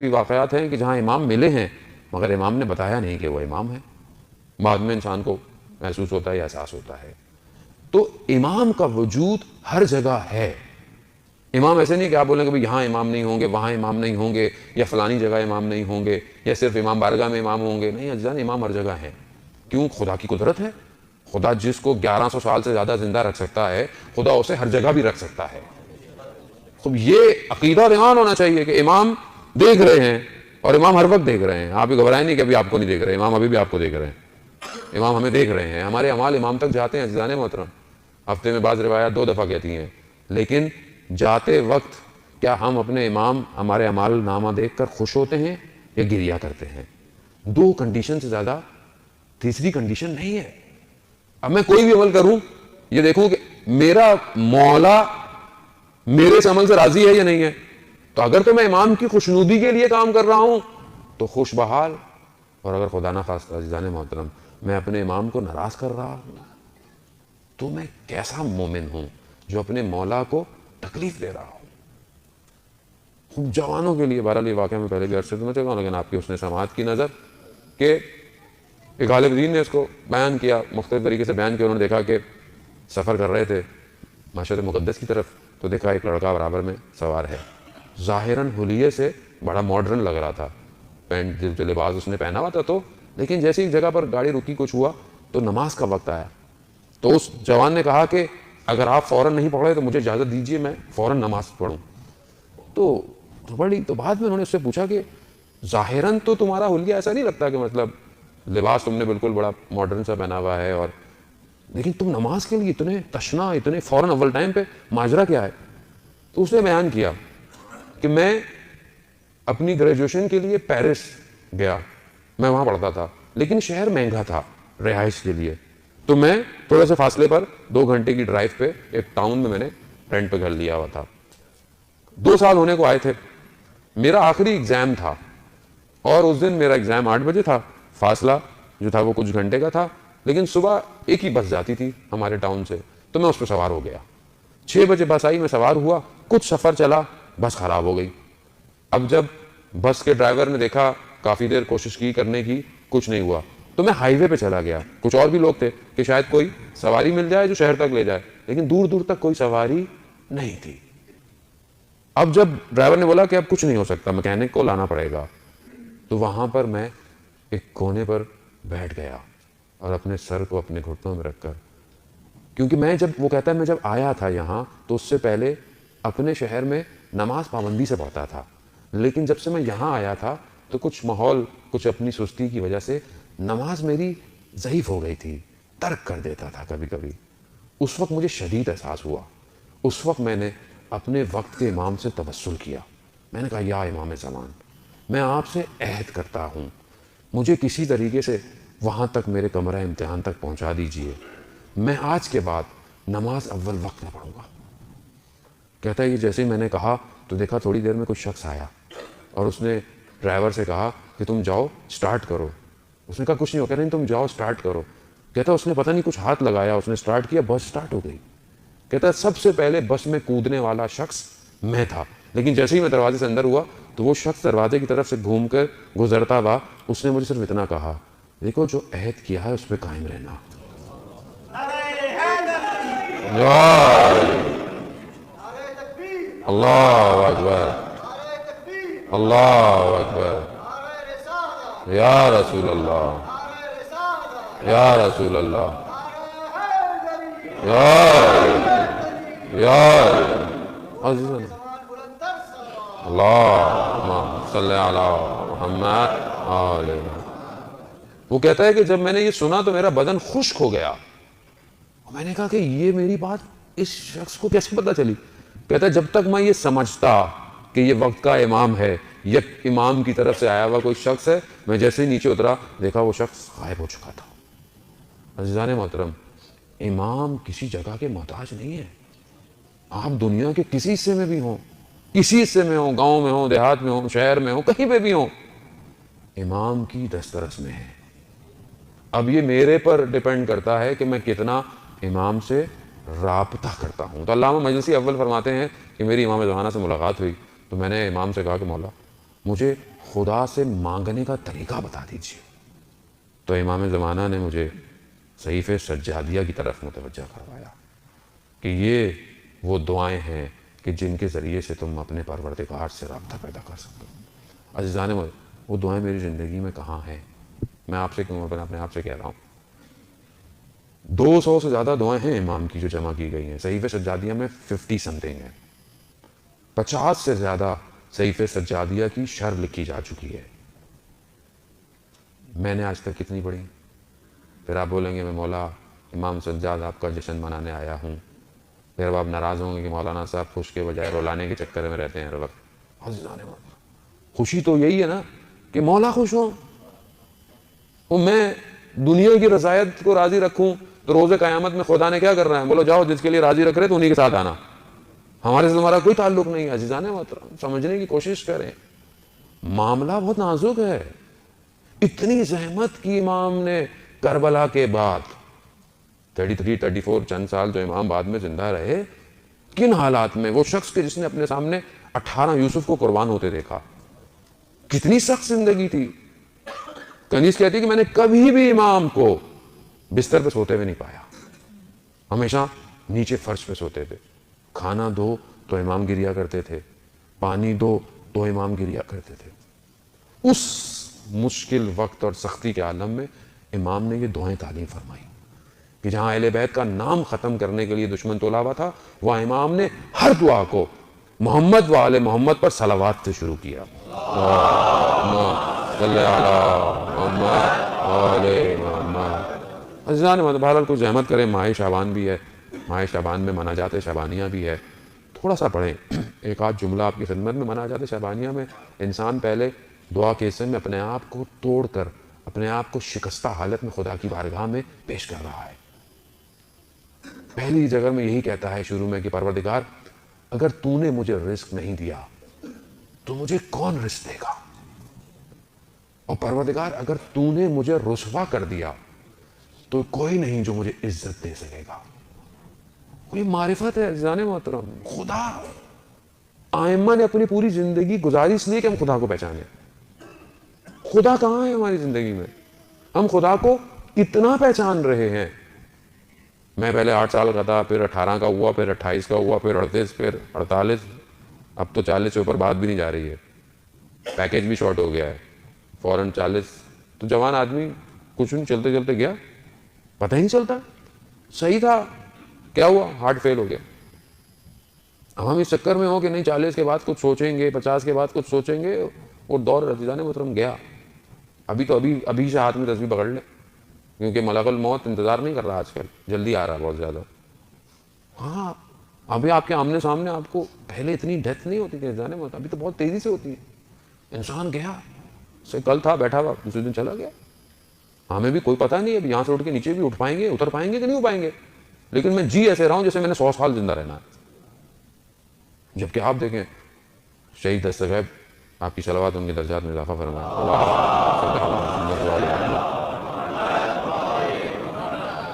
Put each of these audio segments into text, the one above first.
واقعات ہیں کہ جہاں امام ملے ہیں مگر امام نے بتایا نہیں کہ وہ امام ہے، بعد میں انسان کو محسوس ہوتا ہے یا احساس ہوتا ہے۔ تو امام کا وجود ہر جگہ ہے۔ امام ایسے نہیں کہ آپ بولیں کہ بھئی یہاں امام نہیں ہوں گے، وہاں امام نہیں ہوں گے، یا فلانی جگہ امام نہیں ہوں گے، یا صرف امام بارگاہ میں امام ہوں گے۔ نہیں عزیزان، امام ہر جگہ ہیں۔ کیوں؟ خدا کی قدرت ہے۔ خدا جس کو 1100 سال سے زیادہ زندہ رکھ سکتا ہے، خدا اسے ہر جگہ بھی رکھ سکتا ہے۔ خب یہ عقیدہ اور ایمان ہونا چاہیے کہ امام دیکھ رہے ہیں، اور امام ہر وقت دیکھ رہے ہیں۔ آپ یہ گھبرائیں نہیں کہ ابھی آپ کو نہیں دیکھ رہے، امام ابھی بھی آپ کو دیکھ رہے ہیں۔ امام ہمیں دیکھ رہے ہیں، ہمارے اعمال امام تک جاتے ہیں عزیزان محترم۔ ہفتے میں بعض روایات 2 دفعہ کہتی ہیں، لیکن جاتے وقت کیا ہم اپنے امام ہمارے اعمال نامہ دیکھ کر خوش ہوتے ہیں یا گریہ کرتے ہیں؟ 2 کنڈیشن سے زیادہ تیسری کنڈیشن نہیں ہے۔ اب میں کوئی بھی عمل کروں، یہ دیکھوں کہ میرا مولا میرے سے عمل سے راضی ہے یا نہیں ہے۔ تو اگر تو میں امام کی خوشنودی کے لیے کام کر رہا ہوں تو خوش بحال، اور اگر خدا نہ خواستہ عزیزان محترم میں اپنے امام کو ناراض کر رہا ہوں تو میں کیسا مومن ہوں جو اپنے مولا کو تکلیف دے رہا ہوں۔ خوب جوانوں کے لیے بہرحال یہ واقعہ میں پہلے بھی عرض سے سنا چاہتا ہوں، لیکن آپ کی اس نے سماعت کی نظر کہ ایک غالب دین نے اس کو بیان کیا، مختلف طریقے سے بیان کیا۔ انہوں نے دیکھا کہ سفر کر رہے تھے معشر مقدس کی طرف، تو دیکھا ایک لڑکا برابر میں سوار ہے، ظاہراً حلیے سے بڑا ماڈرن لگ رہا تھا، پینٹ جو لباس اس نے پہنا ہوا تھا تو، لیکن جیسی ایک جگہ پر گاڑی رکی، کچھ ہوا تو نماز کا وقت آیا، تو اس جوان نے کہا کہ اگر آپ فوراً نہیں پڑھ رہے تو مجھے اجازت دیجیے میں فوراً نماز پڑھوں۔ تو بڑی تو بعد میں انہوں نے اس سے پوچھا کہ ظاہراً تو تمہارا حلیہ ایسا نہیں لگتا کہ مطلب لباس تم نے بالکل بڑا ماڈرن سا پہنا ہوا ہے، اور لیکن تم نماز کے لیے اتنے تشنا، اتنے فوراً اول ٹائم پہ، ماجرا کیا ہے؟ تو اس نے بیان کیا کہ میں اپنی گریجویشن کے لیے پیرس گیا، میں وہاں پڑھتا تھا، لیکن شہر مہنگا تھا رہائش کے لیے، تو میں تھوڑے سے فاصلے پر 2 گھنٹے کی ڈرائیو پہ ایک ٹاؤن میں نے رینٹ پہ گھر لیا ہوا تھا۔ 2 سال ہونے کو آئے تھے، میرا آخری ایگزام تھا، اور اس دن میرا ایگزام 8 بجے تھا، فاصلہ جو تھا وہ کچھ گھنٹے کا تھا، لیکن صبح ایک ہی بس جاتی تھی ہمارے ٹاؤن سے، تو میں اس پہ سوار ہو گیا۔ 6 بجے بس آئی، میں سوار ہوا، کچھ سفر چلا، بس خراب ہو گئی۔ اب جب بس کے ڈرائیور نے دیکھا، کافی دیر کوشش کی کرنے کی، کچھ نہیں ہوا، تو میں ہائی وے پہ چلا گیا۔ کچھ اور بھی لوگ تھے کہ شاید کوئی سواری مل جائے جو شہر تک لے جائے، لیکن دور دور تک کوئی سواری نہیں تھی۔ اب جب ڈرائیور نے بولا کہ اب کچھ نہیں ہو سکتا، میکینک کو لانا پڑے گا، تو وہاں پر میں ایک کونے پر بیٹھ گیا اور اپنے سر کو اپنے گھٹنوں میں رکھ کر، کیونکہ میں جب وہ کہتا ہے میں جب آیا تھا یہاں تو اس سے پہلے اپنے شہر میں نماز پابندی سے پڑھتا تھا، لیکن جب سے میں یہاں آیا تھا تو کچھ ماحول، کچھ اپنی سستی کی وجہ سے نماز میری ضعیف ہو گئی تھی، ترک کر دیتا تھا کبھی کبھی۔ اس وقت مجھے شدید احساس ہوا، اس وقت میں نے اپنے وقت کے امام سے توسل کیا، میں نے کہا یا امام زمان، میں آپ سے عہد کرتا ہوں مجھے کسی طریقے سے وہاں تک میرے کمرہ امتحان تک پہنچا دیجئے، میں آج کے بعد نماز اول وقت میں پڑھوں گا۔ کہتا ہے یہ جیسے ہی میں نے کہا تو دیکھا تھوڑی دیر میں کوئی شخص آیا اور اس نے ڈرائیور سے کہا کہ تم جاؤ سٹارٹ کرو۔ اس نے کہا کچھ نہیں ہو، کہہ رہے نہیں تم جاؤ سٹارٹ کرو۔ کہتا اس نے پتہ نہیں کچھ ہاتھ لگایا، اس نے سٹارٹ کیا، بس سٹارٹ ہو گئی۔ کہتا سب سے پہلے بس میں کودنے والا شخص میں تھا، لیکن جیسے ہی میں دروازے سے اندر ہوا تو وہ شخص دروازے کی طرف سے گھوم کر گزرتا ہوا، اس نے مجھے صرف اتنا کہا دیکھو جو عہد کیا ہے اس پہ قائم رہنا۔ اللہ اکبر، اللہ اکبر، یا رسول اللہ، یا رسول اللہ، یا عزیزنا اللہم صلی علی محمد آلہ۔ وہ کہتا ہے کہ جب میں نے یہ سنا تو میرا بدن خشک ہو گیا، میں نے کہا کہ یہ میری بات اس شخص کو کیسے پتہ چلی؟ کہتا ہے جب تک میں یہ سمجھتا کہ یہ وقت کا امام ہے، یک امام کی طرف سے آیا ہوا کوئی شخص ہے، میں جیسے ہی نیچے اترا دیکھا وہ شخص غائب ہو چکا تھا۔ عزیزان محترم، امام کسی جگہ کے محتاج نہیں ہے۔ آپ دنیا کے کسی حصے میں بھی ہوں، کسی حصے میں ہوں، گاؤں میں ہوں، دیہات میں ہوں، شہر میں ہوں، کہیں پہ بھی ہوں، امام کی دسترس میں ہے۔ اب یہ میرے پر ڈیپینڈ کرتا ہے کہ میں کتنا امام سے رابطہ کرتا ہوں۔ تو علامہ مجلسی اول فرماتے ہیں کہ میری امام زمانہ سے ملاقات ہوئی تو میں نے امام سے کہا کہ مولا مجھے خدا سے مانگنے کا طریقہ بتا دیجیے. تو امام زمانہ نے مجھے صحیفے سجادیہ کی طرف متوجہ کروایا کہ یہ وہ دعائیں ہیں کہ جن کے ذریعے سے تم اپنے پروردگار سے رابطہ پیدا کر سکتے ہو. عزیزان وہ دعائیں میری زندگی میں کہاں ہیں؟ میں آپ سے کیوں اپنے آپ سے کہہ رہا ہوں. 200 سے زیادہ دعائیں ہیں امام کی جو جمع کی گئی ہیں. صحیفے سجادیہ میں 50 سمتھنگ ہے. 50 سے زیادہ صحیفے سجادیہ کی شرح لکھی جا چکی ہے. میں نے آج تک کتنی پڑھی؟ پھر آپ بولیں گے میں مولا امام سجاد آپ کا جشن منانے آیا ہوں. پھر اب آپ ناراض ہوں گے کہ مولانا صاحب خوش کے بجائے رلانے کے چکر میں رہتے ہیں ہر وقت. خوشی تو یہی ہے نا کہ مولا خوش ہوں. وہ میں دنیا کی رضایت کو راضی رکھوں تو روز قیامت میں خدا نے کیا کر رہا ہے؟ بولو جاؤ جس کے لیے راضی رکھ رہے تو انہی کے ساتھ آنا. ہمارے سے تمہارا کوئی تعلق نہیں ہے. عزیزان محترم سمجھنے کی کوشش کریں. معاملہ بہت نازک ہے. اتنی زحمت کی امام نے کربلا کے بعد 33-34 چند سال جو امام بعد میں زندہ رہے, کن حالات میں وہ شخص کے جس نے اپنے سامنے 18 یوسف کو قربان ہوتے دیکھا, کتنی سخت زندگی تھی. کنیز کہتی کہ میں نے کبھی بھی امام کو بستر پہ سوتے ہوئے نہیں پایا. ہمیشہ نیچے فرش پہ سوتے تھے. کھانا دو تو امام گریا کرتے تھے, پانی دو تو امام گریا کرتے تھے. اس مشکل وقت اور سختی کے عالم میں امام نے یہ دعائیں تعلیم فرمائی کہ جہاں اہل بیت کا نام ختم کرنے کے لیے دشمن تولا ہوا تھا, وہاں امام نے ہر دعا کو محمد و آل محمد پر صلوات سے شروع کیا. عزیزان بہرحال کچھ زحمت کریں. ماہ شعبان بھی ہے, ماہ شعبان میں مناجات شعبانیہ بھی ہے, تھوڑا سا پڑھیں. ایک آدھ جملہ آپ کی خدمت میں. مناجات شعبانیہ میں انسان پہلے دعا کے حصے میں اپنے آپ کو توڑ کر, اپنے آپ کو شکستہ حالت میں خدا کی بارگاہ میں پیش کر رہا ہے. پہلی جگہ میں یہی کہتا ہے شروع میں کہ پروردگار اگر تو نے مجھے رزق نہیں دیا تو مجھے کون رزق دے گا, اور پروردگار اگر تو نے مجھے رسوا کر دیا تو کوئی نہیں جو مجھے عزت دے سکے گا. کوئی معرفت ہے عزیزان محترم. خدا ائمہ نے اپنی پوری زندگی گزاری اس لیے کہ ہم خدا کو پہچانیں. خدا کہاں ہے ہماری زندگی میں؟ ہم خدا کو اتنا پہچان رہے ہیں. میں پہلے 8 سال کا تھا, پھر 18 کا ہوا, پھر 28 کا ہوا, پھر 38, پھر 48, اب تو 40 سے اوپر بات بھی نہیں جا رہی ہے. پیکیج بھی شارٹ ہو گیا ہے, فوراً 40. تو جوان آدمی کچھ نہیں, چلتے چلتے گیا, پتہ ہی نہیں چلتا. صحیح تھا, کیا ہوا؟ ہارٹ فیل ہو گیا. اب ہم اس چکر میں ہوں کہ نہیں 40 کے بعد کچھ سوچیں گے, 50 کے بعد کچھ سوچیں گے, اور دور عزیزان محترم گیا. ابھی سے ہاتھ میں تسبیح پکڑ لیں, کیونکہ ملک الموت انتظار نہیں کر رہا آج کل, جلدی آ رہا بہت زیادہ. ہاں ابھی آپ کے آمنے سامنے آپ کو, پہلے اتنی ڈیتھ نہیں ہوتی تھی عزیزان محترم, ابھی تو بہت تیزی سے ہوتی ہے. انسان گیا, سے کل تھا بیٹھا ہوا, دوسرے دن چلا گیا. ہمیں بھی کوئی پتہ نہیں ہے یہاں سے اٹھ کے نیچے بھی اٹھ پائیں گے, اتر پائیں گے کہ نہیں ہو پائیں گے. لیکن میں جی ایسے رہا ہوں جیسے میں نے 100 سال زندہ رہنا ہے. جبکہ آپ دیکھیں شہید دستغیب, آپ کی صلوات ان کے درجات میں اضافہ فرمائے.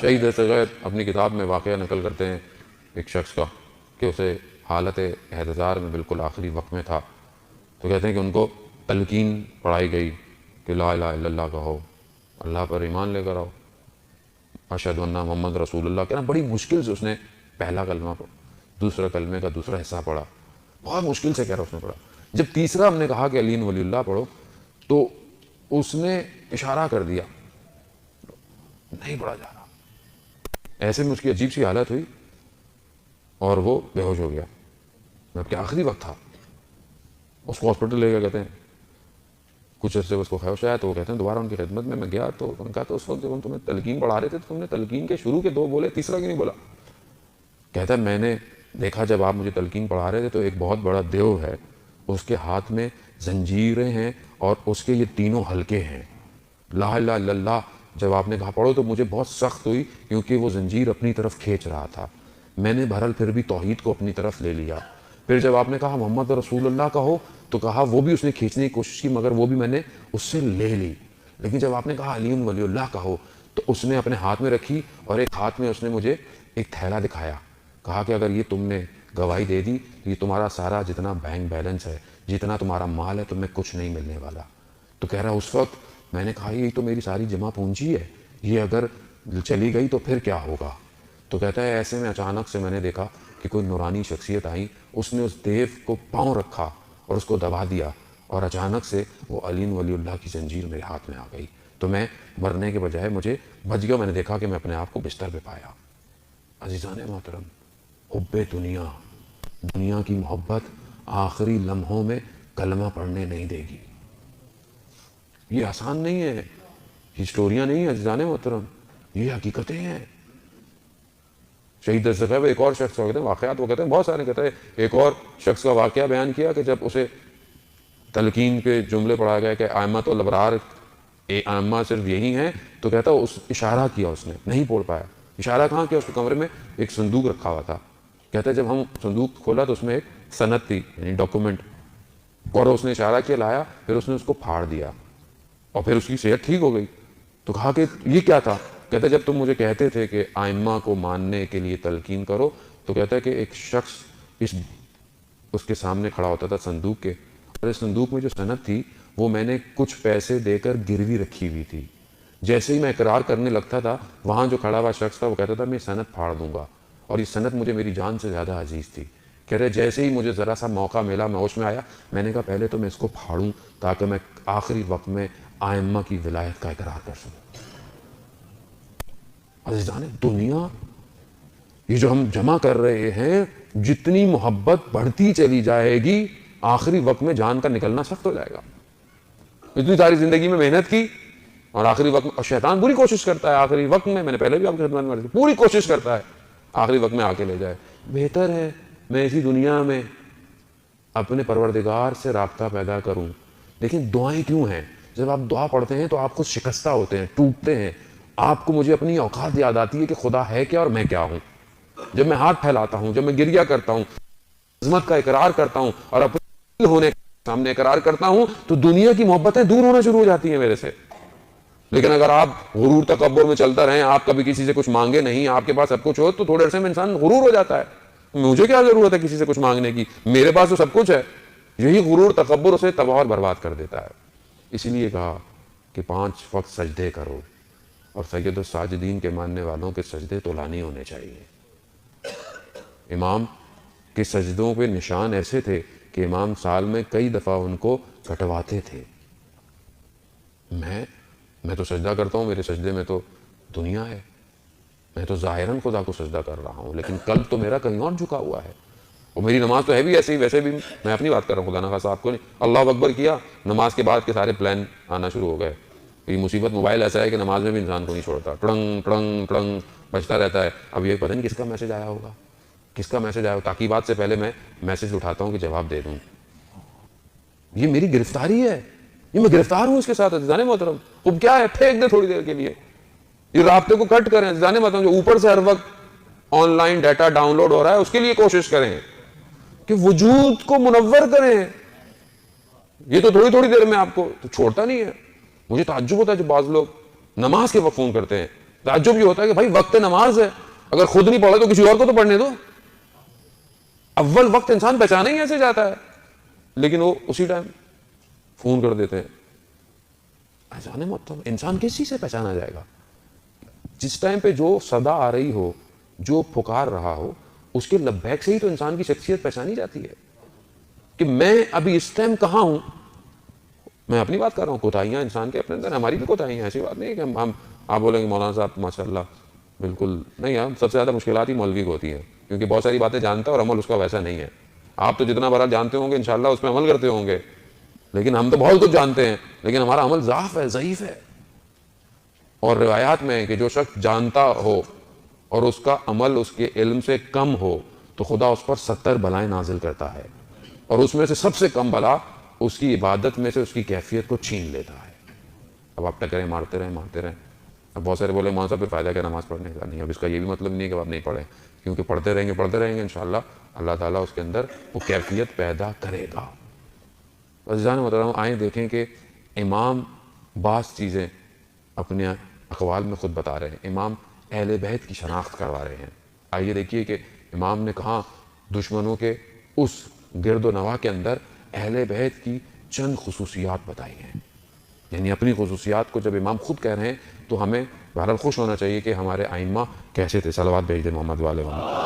شہید دستغیب اپنی کتاب میں واقعہ نقل کرتے ہیں ایک شخص کا کہ اسے حالت احتضار میں بالکل آخری وقت میں تھا. تو کہتے ہیں کہ ان کو تلقین پڑھائی گئی کہ لا الہ الا اللہ کہو, اللہ پر ایمان لے کر آؤ, اشہد ان محمد رسول اللہ. کہنا بڑی مشکل سے اس نے پہلا کلمہ پڑھا, دوسرا کلمے کا دوسرا حصہ پڑھا, بہت مشکل سے کہہ رہا اس نے پڑھا. جب تیسرا ہم نے کہا کہ علی ولی اللہ پڑھو تو اس نے اشارہ کر دیا, نہیں پڑھا جا رہا. ایسے میں اس کی عجیب سی حالت ہوئی اور وہ بے ہوش ہو گیا. جب کہ آخری وقت تھا, اس کو ہاسپٹل لے گئے. کہتے ہیں کچھ عرصے اس کو خیوش آیا تو وہ کہتے ہیں دوبارہ ان کی خدمت میں گیا تو انہوں نے کہا تو اس وقت جب ہم تمہیں تلقین پڑھا رہے تھے تو تم نے تلقین کے شروع کے 2 بولے, تیسرا کیوں نہیں بولا؟ کہتا ہے میں نے دیکھا جب آپ مجھے تلقین پڑھا رہے تھے تو ایک بہت بڑا دیو ہے, اس کے ہاتھ میں زنجیریں ہیں اور اس کے یہ 3 حلقے ہیں. لا الہ الا اللہ جب آپ نے کہا پڑھو تو مجھے بہت سخت ہوئی کیونکہ وہ زنجیر اپنی طرف کھینچ رہا تھا. میں نے بہرحال پھر بھی توحید کو اپنی طرف لے لیا. پھر جب آپ نے کہا محمد رسول اللہ کہو تو کہا وہ بھی اس نے کھینچنے کی کوشش کی مگر وہ بھی میں نے اس سے لے لی. لیکن جب آپ نے کہا علی ولی اللہ کہو تو اس نے اپنے ہاتھ میں رکھی اور ایک ہاتھ میں اس نے مجھے ایک تھیلا دکھایا. کہا کہ اگر یہ تم نے گواہی دے دی تو یہ تمہارا سارا جتنا بینک بیلنس ہے جتنا تمہارا مال ہے تمہیں کچھ نہیں ملنے والا. تو کہہ رہا اس وقت میں نے کہا یہ تو میری ساری جمع پونجی ہے, یہ اگر چلی گئی تو پھر کیا ہوگا. تو کہتا ہے ایسے میں اچانک سے میں نے دیکھا کہ کوئی نورانی شخصیت آئی, اس نے اس دیو کو پاؤں رکھا اور اس کو دبا دیا, اور اچانک سے وہ علی ولی اللہ کی زنجیر میرے ہاتھ میں آ گئی. تو میں مرنے کے بجائے مجھے بچ گیا. میں نے دیکھا کہ میں اپنے آپ کو بستر پہ پایا. عزیزان محترم, حب دنیا, دنیا کی محبت آخری لمحوں میں کلمہ پڑھنے نہیں دے گی. یہ آسان نہیں ہے, یہ سٹوریاں نہیں ہیں عزیزان محترم, یہ حقیقتیں ہیں. شہید دستگیب ایک اور شخص کہتے ہیں واقعات, وہ کہتے ہیں بہت سارے, کہتے ہیں ایک اور شخص کا واقعہ بیان کیا کہ جب اسے تلقین کے جملے پڑھا گیا کہ ائمۃ الابرار ائمہ صرف یہی ہیں, تو کہتا ہے اس اشارہ کیا, اس نے نہیں پڑھ پایا. اشارہ کہاں کیا؟ اس کے کمرے میں ایک صندوق رکھا ہوا تھا. کہتا ہے جب ہم صندوق کھولا تو اس میں ایک سند تھی, یعنی ڈاکومنٹ, اور اس نے اشارہ کیا, لایا, پھر اس نے اس کو پھاڑ دیا اور پھر اس کی صحت ٹھیک ہو گئی. تو کہا کہ یہ کیا تھا؟ کہتا ہے جب تم مجھے کہتے تھے کہ ائمہ کو ماننے کے لیے تلقین کرو, تو کہتا ہے کہ ایک شخص اس کے سامنے کھڑا ہوتا تھا صندوق کے, اور اس صندوق میں جو سند تھی وہ میں نے کچھ پیسے دے کر گروی رکھی ہوئی تھی. جیسے ہی میں اقرار کرنے لگتا تھا, وہاں جو کھڑا ہوا شخص تھا وہ کہتا تھا میں سند پھاڑ دوں گا, اور یہ سند مجھے میری جان سے زیادہ عزیز تھی. کہہ رہے جیسے ہی مجھے ذرا سا موقع ملا, میں ہوش میں آیا, میں نے کہا پہلے تو میں اس کو پھاڑوں تاکہ میں آخری وقت میں ائمہ کی ولایت کا اقرار کر سکوں. عزیزان دنیا, یہ جو ہم جمع کر رہے ہیں, جتنی محبت بڑھتی چلی جائے گی آخری وقت میں جان کا نکلنا سخت ہو جائے گا. اتنی ساری زندگی میں محنت کی اور آخری وقت میں, اور شیطان پوری کوشش کرتا ہے آخری وقت میں نے پہلے بھی آپ کی خدمت میں پوری کوشش کرتا ہے آخری وقت میں آ کے لے جائے. بہتر ہے میں اسی دنیا میں اپنے پروردگار سے رابطہ پیدا کروں. لیکن دعائیں کیوں ہیں؟ جب آپ دعا پڑھتے ہیں تو آپ خود شکستہ ہوتے ہیں, ٹوٹتے ہیں, آپ کو مجھے اپنی اوقات یاد آتی ہے کہ خدا ہے کیا اور میں کیا ہوں. جب میں ہاتھ پھیلاتا ہوں, جب میں گریہ کرتا ہوں, عظمت کا اقرار کرتا ہوں اور اپنے ہونے کے سامنے اقرار کرتا ہوں, تو دنیا کی محبتیں دور ہونا شروع ہو جاتی ہیں میرے سے. لیکن اگر آپ غرور تکبر میں چلتا رہیں, آپ کبھی کسی سے کچھ مانگے نہیں, آپ کے پاس سب کچھ ہو, تو تھوڑے عرصے میں انسان غرور ہو جاتا ہے. مجھے کیا ضرورت ہے کسی سے کچھ مانگنے کی, میرے پاس تو سب کچھ ہے. یہی غرور تکبر اسے تباہ اور برباد کر دیتا ہے. اسی لیے کہا کہ 5 وقت سجدے کرو, اور سید الساجدین کے ماننے والوں کے سجدے طولانی ہونے چاہیے. امام کے سجدوں پہ نشان ایسے تھے کہ امام سال میں کئی دفعہ ان کو کٹواتے تھے. میں تو سجدہ کرتا ہوں, میرے سجدے میں تو دنیا ہے, میں تو ظاہراً خدا کو سجدہ کر رہا ہوں, لیکن قلب تو میرا کہیں اور جھکا ہوا ہے. اور میری نماز تو ہے بھی ایسے ہی, ویسے بھی میں اپنی بات کر رہا ہوں, خدا نخواستہ آپ کو نہیں. اللہ اکبر کیا, نماز کے بعد کے سارے پلان آنا شروع ہو گئے. یہ مصیبت موبائل ایسا ہے کہ نماز میں بھی انسان کو نہیں چھوڑتا, ٹڑنگ ٹڑنگ ٹڑنگ بجتا رہتا ہے. اب یہ پتہ نہیں کس کا میسج آیا ہوگا, کس کا میسج آیا ہوگا. تاکیبات سے پہلے میں میسج اٹھاتا ہوں کہ جواب دے دوں. یہ میری گرفتاری ہے, یہ میں گرفتار ہوں اس کے ساتھ. عزیزان محترم, اب کیا ہے, پھینک دے تھوڑی دیر کے لیے, یہ رابطے کو کٹ کریں. عزیزان محترم, جو اوپر سے ہر وقت online data download ہو رہا ہے, اس کے لیے کوشش کریں کہ وجود کو منور کریں. یہ تو تھوڑی تھوڑی دیر میں آپ کو تو چھوڑتا نہیں ہے. مجھے تعجب ہوتا ہے جب بعض لوگ نماز کے وقت فون کرتے ہیں. تعجب یہ ہوتا ہے کہ بھائی وقت نماز ہے, اگر خود نہیں پڑھا تو کسی اور کو تو پڑھنے دو. اول وقت انسان پہچانا ہی ایسے جاتا ہے, لیکن وہ اسی ٹائم فون کر دیتے ہیں. ایسا مطلب انسان کس چیز سے پہچانا جائے گا؟ جس ٹائم پہ جو صدا آ رہی ہو, جو پکار رہا ہو, اس کے لبیک سے ہی تو انسان کی شخصیت پہچانی جاتی ہے کہ میں ابھی اس ٹائم کہاں ہوں. میں اپنی بات کر رہا ہوں, کوتاہیاں انسان کے اپنے اندر, ہماری بھی کوتاہیاں, ایسی بات نہیں ہے کہ ہم آپ بولیں گے مولانا صاحب ماشاء اللہ بالکل نہیں. ہم سب سے زیادہ مشکلات ہی مولوی کو ہوتی ہیں, کیونکہ بہت ساری باتیں جانتا ہے اور عمل اس کا ویسا نہیں ہے. آپ تو جتنا بڑا جانتے ہوں گے انشاءاللہ اس پہ عمل کرتے ہوں گے, لیکن ہم تو بہت کچھ جانتے ہیں, لیکن ہمارا عمل ضعف ہے, ضعیف ہے. اور روایات میں ہے کہ جو شخص جانتا ہو اور اس کا عمل اس کے علم سے کم ہو, تو خدا اس پر 70 بلائیں نازل کرتا ہے, اور اس میں سے سب سے کم بلا اس کی عبادت میں سے اس کی کیفیت کو چھین لیتا ہے. اب آپ ٹکریں مارتے رہیں. اب بہت سارے بولے ماں صاحب پھر فائدہ کیا نماز پڑھنے کا؟ نہیں, اب اس کا یہ بھی مطلب نہیں ہے کہ آپ نہیں پڑھیں, کیونکہ پڑھتے رہیں گے انشاءاللہ اللہ تعالیٰ اس کے اندر وہ کیفیت پیدا کرے گا. عزیزان محترم, آئیں دیکھیں کہ امام بعض چیزیں اپنے اقوال میں خود بتا رہے ہیں. امام اہل بیت کی شناخت کروا رہے ہیں. آئیے دیکھیے کہ امام نے کہاں دشمنوں کے اس گرد و نواح کے اندر اہل بیت کی چند خصوصیات بتائی ہیں. یعنی اپنی خصوصیات کو جب امام خود کہہ رہے ہیں تو ہمیں بہرحال خوش ہونا چاہیے کہ ہمارے ائمہ کیسے تھے. صلوات بھیج دیں محمد والے محمد.